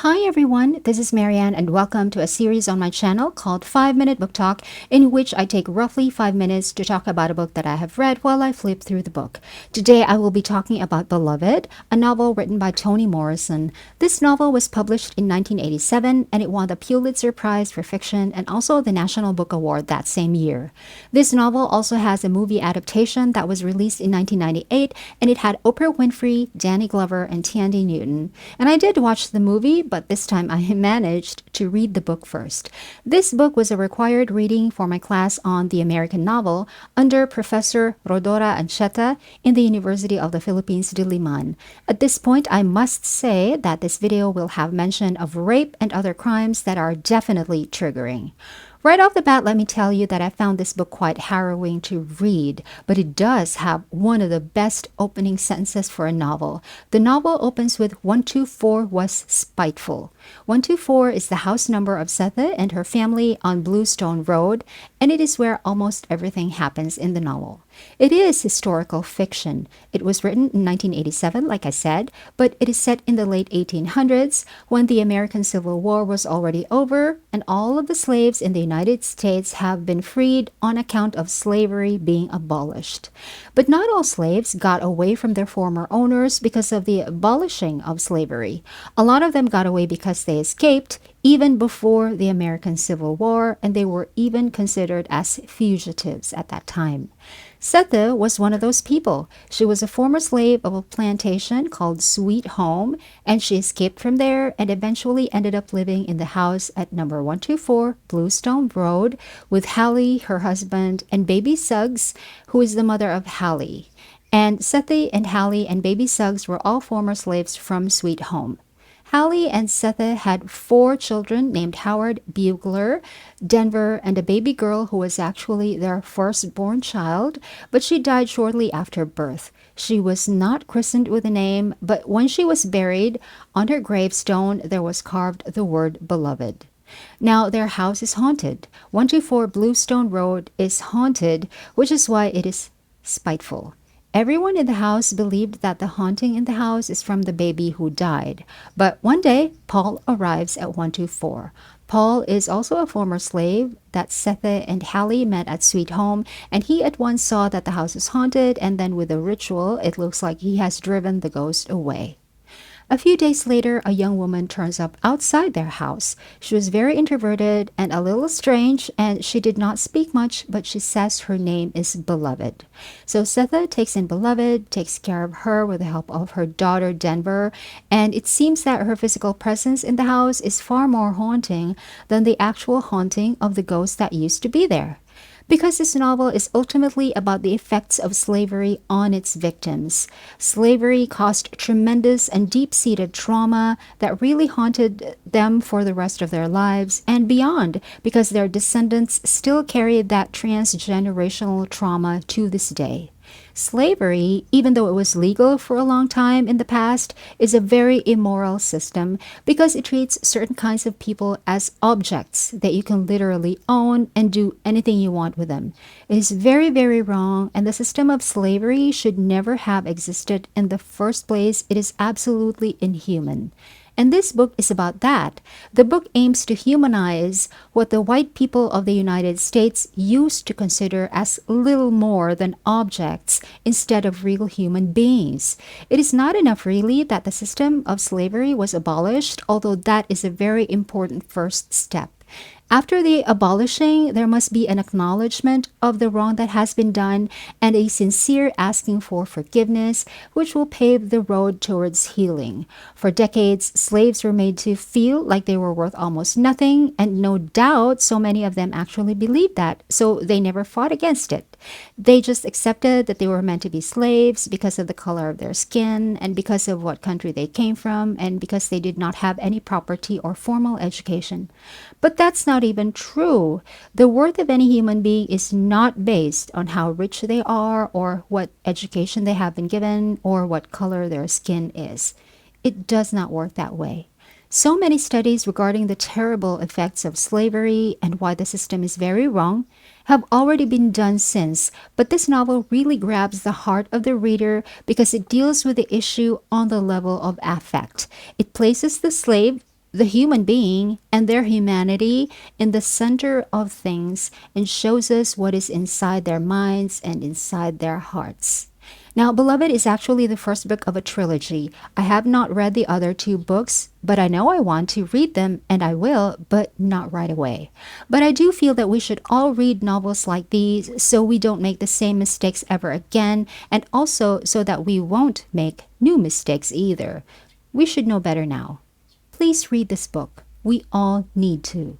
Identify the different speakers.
Speaker 1: Hi everyone, this is Marianne and welcome to a series on my channel called 5 Minute Book Talk, in which I take roughly 5 minutes to talk about a book that I have read while I flip through the book. Today I will be talking about Beloved, a novel written by Toni Morrison. This novel was published in 1987 and it won the Pulitzer Prize for Fiction and also the National Book Award that same year. This novel also has a movie adaptation that was released in 1998 and it had Oprah Winfrey, Danny Glover, and Tandy Newton. And I did watch the movie, but this time I managed to read the book first. This book was a required reading for my class on the American novel under Professor Rodora Ancheta in the University of the Philippines, Diliman. At this point, I must say that this video will have mention of rape and other crimes that are definitely triggering. Right off the bat, let me tell you that I found this book quite harrowing to read, but it does have one of the best opening sentences for a novel. The novel opens with 124 was spiteful. 124 is the house number of Sethe and her family on Bluestone Road, and it is where almost everything happens in the novel. It is historical fiction. It was written in 1987, like I said, but it is set in the late 1800s when the American Civil War was already over and all of the slaves in the United States have been freed on account of slavery being abolished. But not all slaves got away from their former owners because of the abolishing of slavery. A lot of them got away because they escaped even before the American Civil War, and they were even considered as fugitives at that time. Sethe was one of those people. She was a former slave of a plantation called Sweet Home, and she escaped from there and eventually ended up living in the house at number 124 Bluestone Road with Hallie, her husband, and baby Suggs, who is the mother of Hallie. And Sethe and Hallie and baby Suggs were all former slaves from Sweet Home. Hallie and Sethe had 4 children named Howard, Bugler, Denver, and a baby girl who was actually their firstborn child, but she died shortly after birth. She was not christened with a name, but when she was buried, on her gravestone there was carved the word beloved. Now their house is haunted. 124 Bluestone Road is haunted, which is why it is spiteful. Everyone in the house believed that the haunting in the house is from the baby who died. But one day, Paul arrives at 124. Paul is also a former slave that Sethe and Hallie met at Sweet Home, and he at once saw that the house is haunted, and then with a ritual, it looks like he has driven the ghost away. A few days later, a young woman turns up outside their house. She was very introverted and a little strange, and she did not speak much, but she says her name is Beloved. So Sethe takes in Beloved, takes care of her with the help of her daughter Denver, and it seems that her physical presence in the house is far more haunting than the actual haunting of the ghost that used to be there. Because this novel is ultimately about the effects of slavery on its victims. Slavery caused tremendous and deep-seated trauma that really haunted them for the rest of their lives and beyond, because their descendants still carry that transgenerational trauma to this day. Slavery, even though it was legal for a long time in the past, is a very immoral system because it treats certain kinds of people as objects that you can literally own and do anything you want with them. It is very, very wrong, and the system of slavery should never have existed in the first place. It is absolutely inhuman. And this book is about that. The book aims to humanize what the white people of the United States used to consider as little more than objects instead of real human beings. It is not enough really that the system of slavery was abolished, although that is a very important first step. After the abolishing, there must be an acknowledgement of the wrong that has been done and a sincere asking for forgiveness, which will pave the road towards healing. For decades, slaves were made to feel like they were worth almost nothing, and no doubt so many of them actually believed that, so they never fought against it. They just accepted that they were meant to be slaves because of the color of their skin and because of what country they came from and because they did not have any property or formal education. But that's not even true. The worth of any human being is not based on how rich they are or what education they have been given or what color their skin is. It does not work that way. So many studies regarding the terrible effects of slavery and why the system is very wrong have already been done since, but this novel really grabs the heart of the reader because it deals with the issue on the level of affect. It places the slave, the human being and their humanity in the center of things and shows us what is inside their minds and inside their hearts. Now, Beloved is actually the first book of a trilogy. I have not read the other two books, but I know I want to read them, and I will, but not right away. But I do feel that we should all read novels like these so we don't make the same mistakes ever again, and also so that we won't make new mistakes either. We should know better now. Please read this book. We all need to.